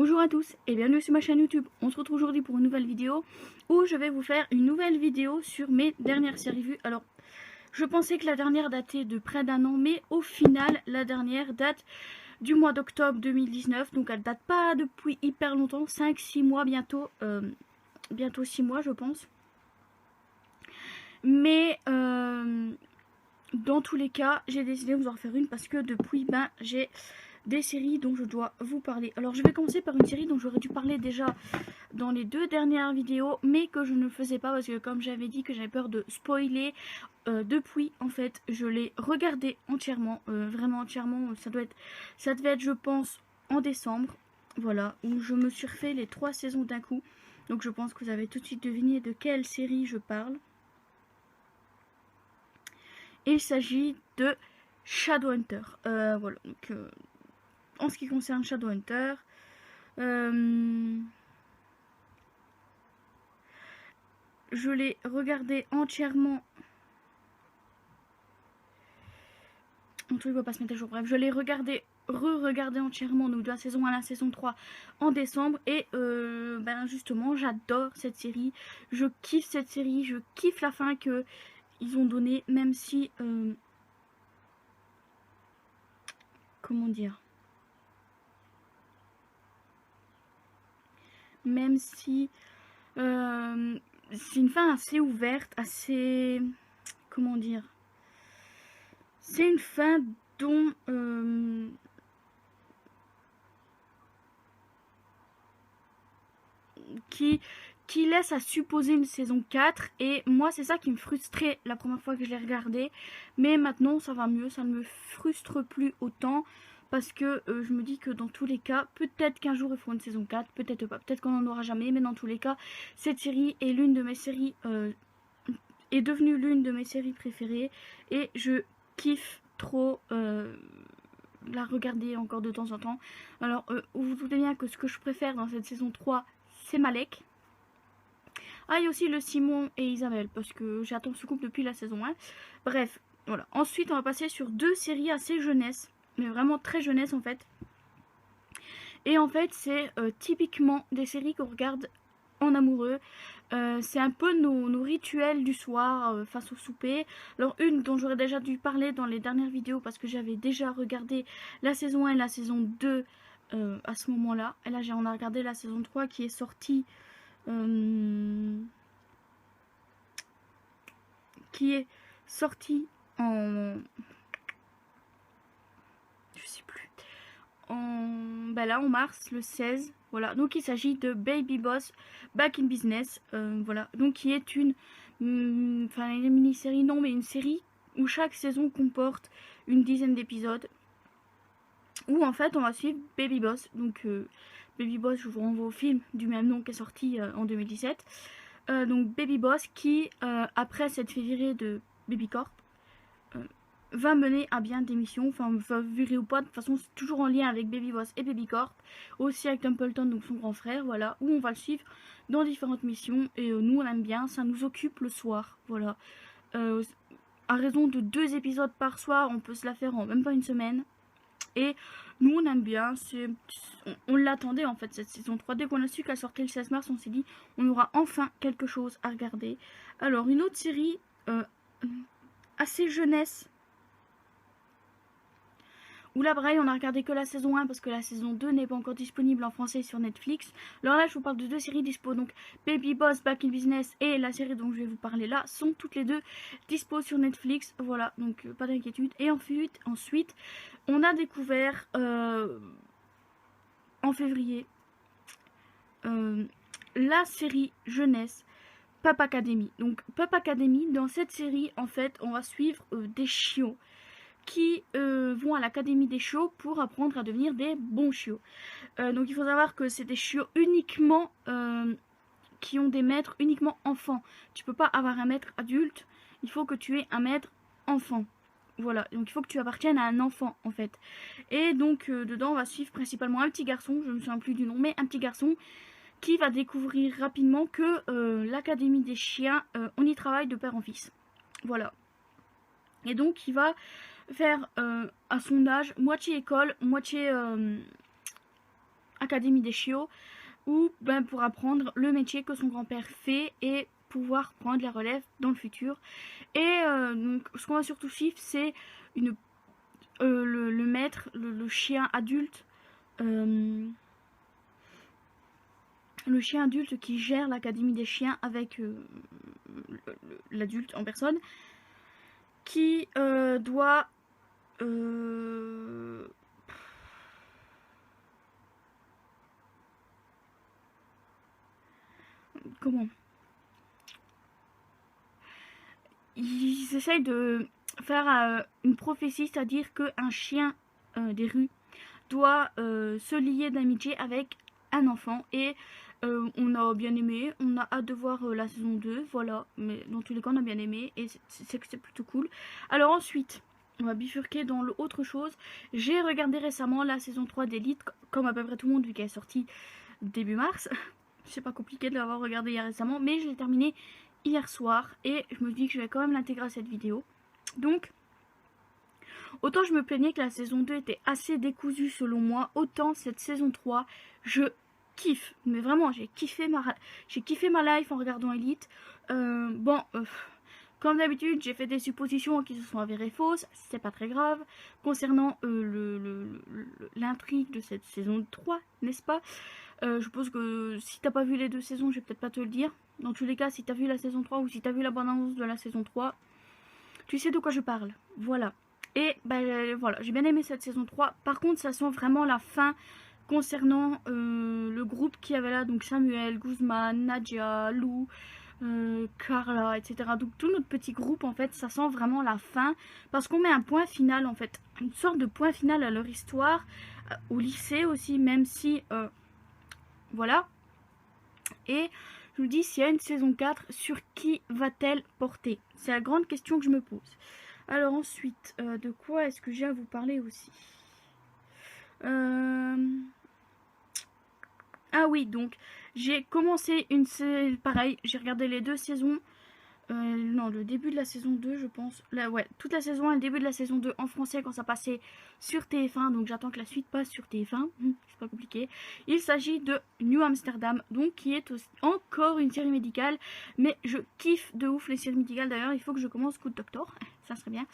Bonjour à tous et bienvenue sur ma chaîne YouTube. On se retrouve aujourd'hui pour une nouvelle vidéo où je vais vous faire une nouvelle vidéo sur mes dernières séries vues. Alors, je pensais que la dernière datait de près d'un an, mais au final, la dernière date du mois d'octobre 2019. Donc, elle date pas depuis hyper longtemps, 5-6 mois bientôt, bientôt 6 mois je pense. Mais dans tous les cas, j'ai décidé de vous en faire une parce que depuis, j'ai des séries dont je dois vous parler. Alors je vais commencer par une série dont j'aurais dû parler déjà dans les deux dernières vidéos, mais que je ne faisais pas parce que comme j'avais dit que j'avais peur de spoiler, depuis en fait je l'ai regardé entièrement, vraiment entièrement, ça devait être je pense en décembre, voilà, où je me suis refait les 3 saisons d'un coup. Donc je pense que vous avez tout de suite deviné de quelle série je parle. Il s'agit de Shadowhunter. Voilà, donc en ce qui concerne Shadowhunter, je l'ai regardé entièrement. Mon truc va pas se mettre à jour. Bref, je l'ai regardé, re-regardé entièrement, donc de la saison 1 à la saison 3 en décembre. Et justement, j'adore cette série. Je kiffe cette série. Je kiffe la fin qu'ils ont donnée, même si... comment dire, même si c'est une fin assez ouverte, assez... comment dire, c'est une fin dont qui laisse à supposer une saison 4. Et moi c'est ça qui me frustrait la première fois que je l'ai regardé, mais maintenant ça va mieux, ça ne me frustre plus autant. Parce que je me dis que dans tous les cas, peut-être qu'un jour ils feront une saison 4, peut-être pas, peut-être qu'on n'en aura jamais, mais dans tous les cas, cette série est l'une de mes séries, est devenue l'une de mes séries préférées. Et je kiffe trop la regarder encore de temps en temps. Alors, vous vous doutez bien que ce que je préfère dans cette saison 3, c'est Malek. Ah, il y a aussi le Simon et Isabelle, parce que j'attends ce couple depuis la saison 1. Bref, voilà. Ensuite, on va passer sur deux séries assez jeunesse, mais vraiment très jeunesse en fait. Et en fait, c'est typiquement des séries qu'on regarde en amoureux. C'est un peu nos rituels du soir face au souper. Alors une dont j'aurais déjà dû parler dans les dernières vidéos parce que j'avais déjà regardé la saison 1 et la saison 2 à ce moment-là. Et là on a regardé la saison 3 qui est sortie en... je sais plus. Là en mars, le 16. Voilà, donc il s'agit de Baby Boss Back in Business. Voilà, donc qui est une mini-série, non mais une série où chaque saison comporte une dizaine d'épisodes. Où en fait on va suivre Baby Boss. Donc Baby Boss, je vous renvoie au film du même nom qui est sorti en 2017. Donc Baby Boss qui, après s'être fait virer de Baby Corp, va mener à bien des missions, enfin va virer ou pas, de toute façon c'est toujours en lien avec Baby Boss et Baby Corp, aussi avec Templeton, donc son grand frère, voilà, où on va le suivre dans différentes missions. Et nous on aime bien, ça nous occupe le soir, voilà. À raison de 2 épisodes par soir, on peut se la faire en même pas une semaine. Et nous on aime bien, on l'attendait en fait cette saison 3. Dès qu'on a su qu'elle sortait le 16 mars, on s'est dit on aura enfin quelque chose à regarder. Alors une autre série assez jeunesse, où là pareil on a regardé que la saison 1 parce que la saison 2 n'est pas encore disponible en français sur Netflix. Alors là je vous parle de deux séries dispo, donc Baby Boss Back in Business et la série dont je vais vous parler là sont toutes les deux dispo sur Netflix. Voilà, donc pas d'inquiétude. Et ensuite on a découvert en février la série jeunesse Pup Academy. Donc Pup Academy, dans cette série en fait on va suivre des chiots qui vont à l'académie des chiots pour apprendre à devenir des bons chiots. Donc il faut savoir que c'est des chiots uniquement qui ont des maîtres uniquement enfants. Tu peux pas avoir un maître adulte, il faut que tu aies un maître enfant. Voilà, donc il faut que tu appartiennes à un enfant en fait. Et donc dedans on va suivre principalement un petit garçon, je ne me souviens plus du nom, mais un petit garçon qui va découvrir rapidement que l'académie des chiens, on y travaille de père en fils. Voilà. Et donc il va faire à son âge moitié école, moitié Académie des chiots, ou ben, pour apprendre le métier que son grand-père fait et pouvoir prendre la relève dans le futur. Et donc, ce qu'on va surtout suivre, c'est le maître, le chien adulte. Le chien adulte qui gère l'académie des chiens avec l'adulte en personne, qui doit comment ils essayent de faire une prophétie, c'est-à-dire qu'un chien des rues doit se lier d'amitié avec un enfant. Et on a bien aimé, on a hâte de voir la saison 2, voilà. Mais dans tous les cas, on a bien aimé et c'est plutôt cool. Alors ensuite, on va bifurquer dans l'autre chose. J'ai regardé récemment la saison 3 d'Elite, comme à peu près tout le monde, vu qu'elle est sortie début mars. C'est pas compliqué de l'avoir regardé hier récemment, mais je l'ai terminé hier soir et je me dis que je vais quand même l'intégrer à cette vidéo. Donc, autant je me plaignais que la saison 2 était assez décousue selon moi, autant cette saison 3, je kiffe. Mais vraiment, j'ai kiffé ma life en regardant Elite. Comme d'habitude, j'ai fait des suppositions qui se sont avérées fausses, c'est pas très grave. Concernant l'intrigue de cette saison 3, n'est-ce pas? Je pense que si t'as pas vu les deux saisons, je vais peut-être pas te le dire. Dans tous les cas, si t'as vu la saison 3 ou si t'as vu la bande-annonce de la saison 3, tu sais de quoi je parle. Voilà. Et voilà, j'ai bien aimé cette saison 3. Par contre, ça sent vraiment la fin concernant le groupe qui avait là. Donc Samuel, Guzman, Nadia, Lou, Carla, etc. Donc tout notre petit groupe, en fait, ça sent vraiment la fin. Parce qu'on met un point final, en fait. Une sorte de point final à leur histoire. Au lycée aussi, même si... voilà. Et je vous dis, s'il y a une saison 4, sur qui va-t-elle porter? C'est la grande question que je me pose. Alors ensuite, de quoi est-ce que j'ai à vous parler aussi? Ah oui, donc j'ai commencé une série, pareil, j'ai regardé les deux saisons. Non, le début de la saison 2, je pense. Là, ouais, toute la saison 1 et le début de la saison 2 en français quand ça passait sur TF1. Donc j'attends que la suite passe sur TF1. C'est pas compliqué. Il s'agit de New Amsterdam, donc qui est aussi encore une série médicale. Mais je kiffe de ouf les séries médicales. D'ailleurs, il faut que je commence Good Doctor. Ça serait bien.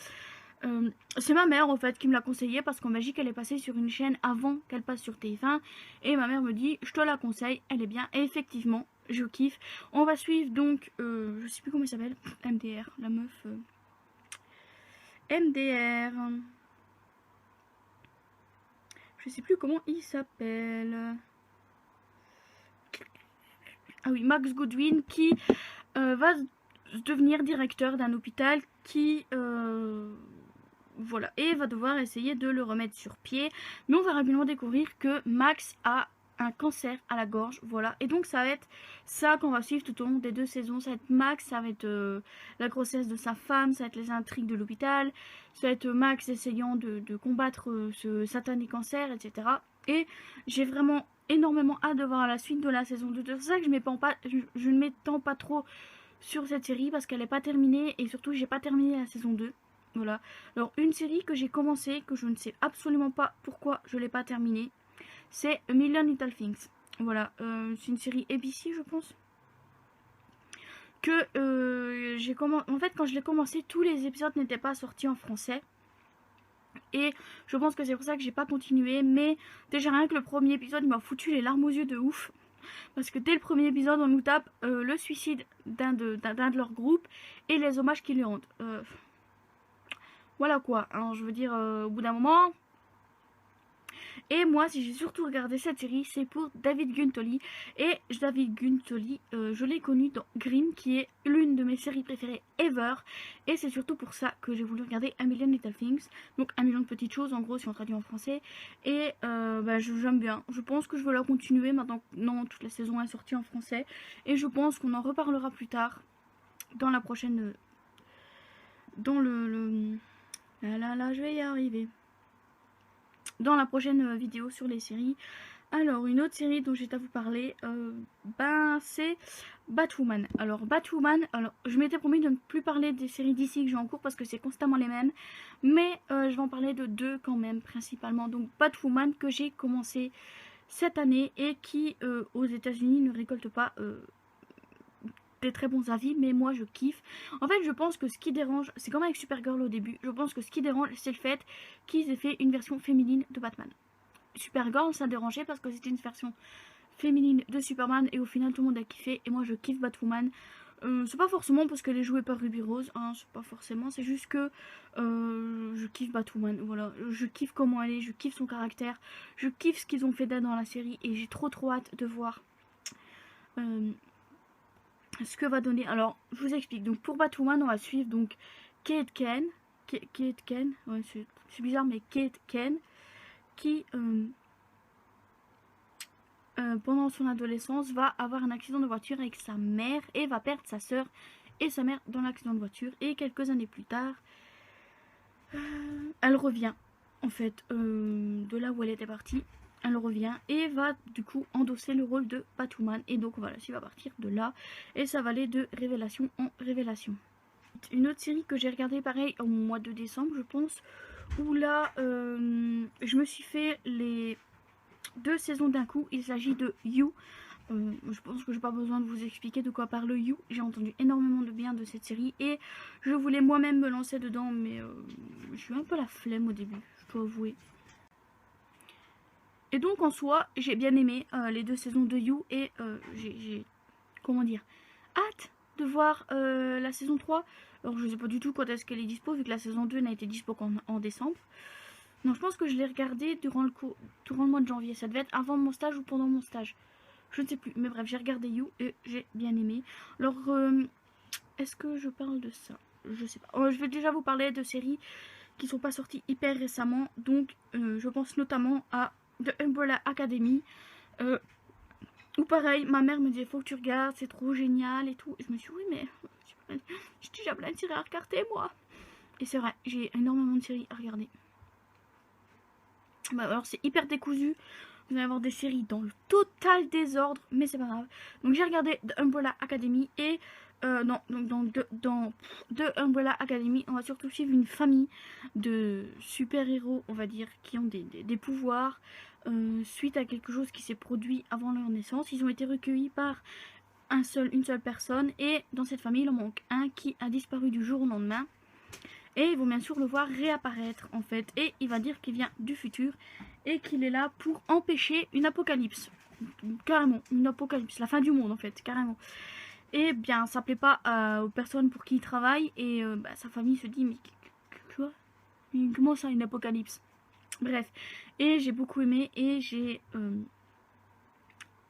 C'est ma mère en fait qui me l'a conseillé parce qu'en Belgique elle est passée sur une chaîne avant qu'elle passe sur TF1 et ma mère me dit je te la conseille, elle est bien. Et effectivement je kiffe. On va suivre donc je sais plus comment il s'appelle, MDR, la meuf MDR, je sais plus comment il s'appelle. Ah oui, Max Goodwin qui va devenir directeur d'un hôpital qui voilà, et va devoir essayer de le remettre sur pied. Mais on va rapidement découvrir que Max a un cancer à la gorge, voilà. Et donc ça va être ça qu'on va suivre tout au long des deux saisons. Ça va être Max, ça va être la grossesse de sa femme, ça va être les intrigues de l'hôpital, ça va être Max essayant de combattre ce satané cancer, etc. Et j'ai vraiment énormément hâte de voir la suite de la saison 2. C'est ça que je ne m'étends pas trop sur cette série parce qu'elle n'est pas terminée et surtout j'ai pas terminé la saison 2. Voilà. Alors une série que j'ai commencé, que je ne sais absolument pas pourquoi je l'ai pas terminée, c'est A Million Little Things. Voilà, c'est une série ABC je pense. Que j'ai commencé. En fait quand je l'ai commencé, tous les épisodes n'étaient pas sortis en français. Et je pense que c'est pour ça que j'ai pas continué. Mais déjà rien que le premier épisode il m'a foutu les larmes aux yeux de ouf. Parce que dès le premier épisode on nous tape le suicide d'un de leurs groupes et les hommages qu'ils lui rendent. Voilà quoi, hein, je veux dire, au bout d'un moment. Et moi, si j'ai surtout regardé cette série, c'est pour David Guntoli. Et David Guntoli, je l'ai connu dans Grimm, qui est l'une de mes séries préférées ever. Et c'est surtout pour ça que j'ai voulu regarder A Million Little Things. Donc, un million de petites choses, en gros, si on traduit en français. Et j'aime bien. Je pense que je veux la continuer maintenant. Non, toute la saison est sortie en français. Et je pense qu'on en reparlera plus tard dans la prochaine... Dans là, je vais y arriver. Dans la prochaine vidéo sur les séries. Alors, une autre série dont j'ai à vous parler, c'est Batwoman. Alors, Batwoman, je m'étais promis de ne plus parler des séries d'ici que j'ai en cours parce que c'est constamment les mêmes. Mais je vais en parler de deux quand même, principalement. Donc, Batwoman que j'ai commencé cette année et qui aux États-Unis ne récolte pas des très bons avis, mais moi je kiffe. En fait, je pense que ce qui dérange, c'est comme avec Supergirl au début, je pense que ce qui dérange, c'est le fait qu'ils aient fait une version féminine de Batman. Supergirl, ça dérangeait parce que c'était une version féminine de Superman et au final tout le monde a kiffé et moi je kiffe Batwoman. C'est pas forcément parce qu'elle est jouée par Ruby Rose, hein, c'est pas forcément, c'est juste que je kiffe Batwoman, voilà, je kiffe comment elle est, je kiffe son caractère, je kiffe ce qu'ils ont fait d'elle dans la série et j'ai trop hâte de voir ce que va donner. Alors, je vous explique, donc pour Batwoman, on va suivre donc Kate Kane, ouais, c'est bizarre, mais Kate Kane, qui pendant son adolescence va avoir un accident de voiture avec sa mère et va perdre sa soeur et sa mère dans l'accident de voiture et quelques années plus tard elle revient en fait de là où elle était partie, elle revient et va du coup endosser le rôle de Batwoman et donc voilà, ça va partir de là et ça va aller de révélation en révélation. Une autre série que j'ai regardée pareil au mois de décembre je pense, où là je me suis fait les 2 saisons d'un coup. Il s'agit de You. Je pense que j'ai pas besoin de vous expliquer de quoi parle You. J'ai entendu énormément de bien de cette série et je voulais moi-même me lancer dedans, mais je suis un peu la flemme au début, je dois avouer. Et donc en soi, j'ai bien aimé les 2 saisons de You et j'ai comment dire, hâte de voir la saison 3. Alors je sais pas du tout quand est-ce qu'elle est dispo vu que la saison 2 n'a été dispo qu'en décembre. Non, je pense que je l'ai regardé durant le mois de janvier. Ça devait être avant mon stage ou pendant mon stage. Je ne sais plus. Mais bref, j'ai regardé You et j'ai bien aimé. Alors, est-ce que je parle de ça? Je sais pas. Je vais déjà vous parler de séries qui sont pas sorties hyper récemment. Donc, je pense notamment à The Umbrella Academy. Ou pareil, ma mère me disait faut que tu regardes, c'est trop génial et tout. Et je me suis dit oui, mais j'ai déjà plein de séries à regarder moi. Et c'est vrai, j'ai énormément de séries à regarder. Bah, alors c'est hyper décousu, vous allez avoir des séries dans le total désordre, mais c'est pas grave. Donc j'ai regardé The Umbrella Academy et non, donc dans The Umbrella Academy, on va surtout suivre une famille de super-héros, on va dire, qui ont des pouvoirs suite à quelque chose qui s'est produit avant leur naissance. Ils ont été recueillis par une seule personne et dans cette famille, il en manque un qui a disparu du jour au lendemain. Et ils vont bien sûr le voir réapparaître en fait. Et il va dire qu'il vient du futur et qu'il est là pour empêcher une apocalypse. Carrément, une apocalypse, la fin du monde en fait, carrément. Et bien, ça plaît pas aux personnes pour qui il travaille. Et bah, sa famille se dit, mais quoi? Comment ça, une apocalypse? Bref, et j'ai beaucoup aimé et j'ai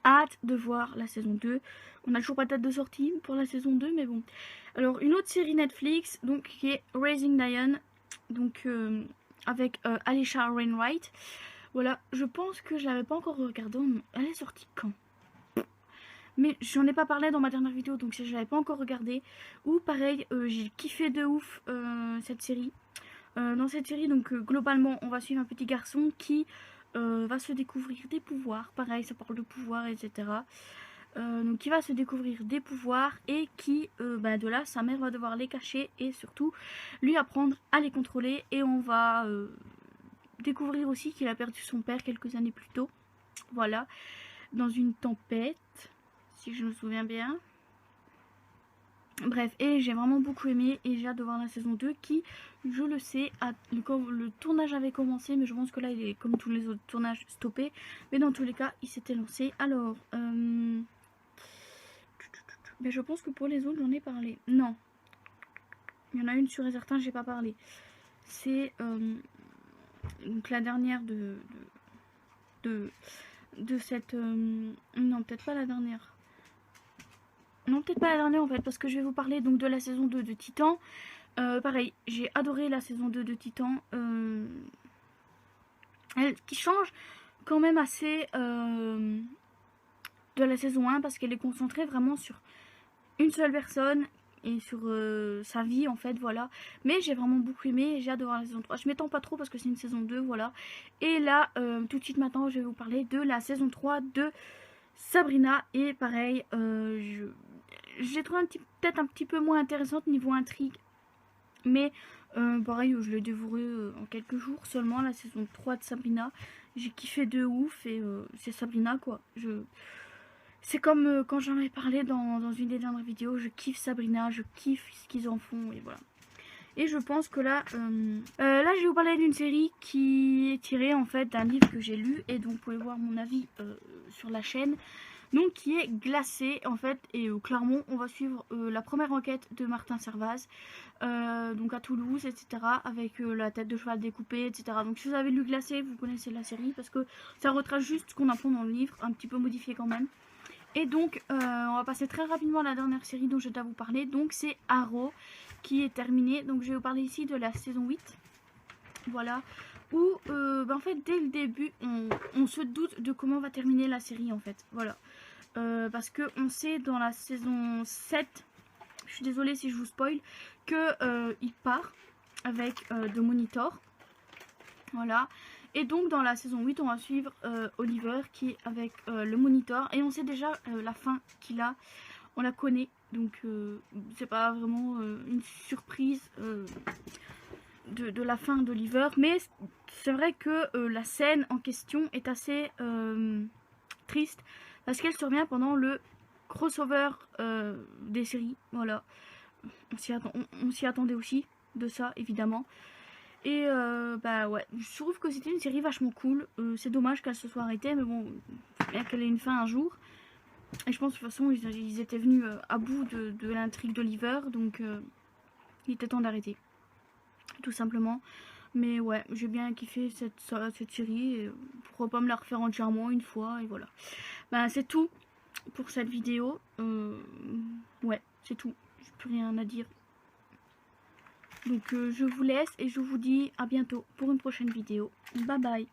hâte de voir la saison 2. On n'a toujours pas de date de sortie pour la saison 2, mais bon. Alors, une autre série Netflix, donc, qui est Raising Diane, donc, avec Alisha Wainwright. Voilà, je pense que je l'avais pas encore regardée. Elle est sortie quand? Mais j'en ai pas parlé dans ma dernière vidéo, donc je l'avais pas encore regardée. Ou pareil, j'ai kiffé de ouf cette série. Dans cette série, donc, globalement, on va suivre un petit garçon qui va se découvrir des pouvoirs. Pareil, ça parle de pouvoirs, etc. Donc il va se découvrir des pouvoirs et qui, bah, de là, sa mère va devoir les cacher et surtout lui apprendre à les contrôler. Et on va découvrir aussi qu'il a perdu son père quelques années plus tôt. Voilà, dans une tempête, si je me souviens bien. Bref, et j'ai vraiment beaucoup aimé et j'ai hâte de voir la saison 2 qui, je le sais, le tournage avait commencé, mais je pense que là il est comme tous les autres tournages stoppé. Mais dans tous les cas, il s'était lancé. Alors, ben, je pense que pour les autres, j'en ai parlé. Non, il y en a une sur et certain, j'ai pas parlé. C'est donc la dernière de cette... non, peut-être pas la dernière. Non, peut-être pas la dernière en fait, parce que je vais vous parler donc de la saison 2 de Titan. Pareil, j'ai adoré la saison 2 de Titan. Qui change quand même assez de la saison 1 parce qu'elle est concentrée vraiment sur une seule personne et sur sa vie en fait, voilà. Mais j'ai vraiment beaucoup aimé et j'ai hâte de voir la saison 3. Je m'étends pas trop parce que c'est une saison 2, voilà. Et là, tout de suite maintenant, je vais vous parler de la saison 3 de Sabrina. Et pareil, j'ai trouvé peut-être un petit peu moins intéressante niveau intrigue. Mais Pareil, je l'ai dévoré en quelques jours seulement, la saison 3 de Sabrina. J'ai kiffé de ouf et c'est Sabrina quoi. C'est comme quand j'en avais parlé dans une des dernières vidéos, je kiffe Sabrina, je kiffe ce qu'ils en font et voilà. Et je pense que là, je vais vous parler d'une série qui est tirée en fait d'un livre que j'ai lu et donc vous pouvez voir mon avis sur la chaîne. Donc qui est Glacé en fait et au Clermont on va suivre la première enquête de Martin Servaz donc à Toulouse etc avec la tête de cheval découpée etc. Donc si vous avez lu Glacé vous connaissez la série parce que ça retrace juste ce qu'on apprend dans le livre, un petit peu modifié quand même. Et donc on va passer très rapidement à la dernière série dont je dois vous parler, donc c'est Arrow qui est terminée. Donc je vais vous parler ici de la saison 8, voilà, où en fait dès le début on se doute de comment va terminer la série en fait, voilà. Parce que on sait dans la saison 7, je suis désolée si je vous spoil, que il part avec The Monitor, voilà. Et donc dans la saison 8 on va suivre Oliver qui est avec le Monitor et on sait déjà la fin qu'il a, on la connaît, donc c'est pas vraiment une surprise de la fin d'Oliver, mais c'est vrai que la scène en question est assez triste parce qu'elle survient pendant le crossover des séries, voilà. On s'y attendait aussi de ça évidemment. Et bah ouais, je trouve que c'était une série vachement cool. C'est dommage qu'elle se soit arrêtée, mais bon, faut bien qu'elle ait une fin un jour. Et je pense de toute façon ils étaient venus à bout de l'intrigue d'Oliver, donc il était temps d'arrêter, tout simplement. Mais ouais, j'ai bien kiffé cette série, et pourquoi pas me la refaire entièrement une fois, et voilà. Ben c'est tout pour cette vidéo. Ouais, c'est tout, j'ai plus rien à dire. Donc je vous laisse et je vous dis à bientôt pour une prochaine vidéo. Bye bye.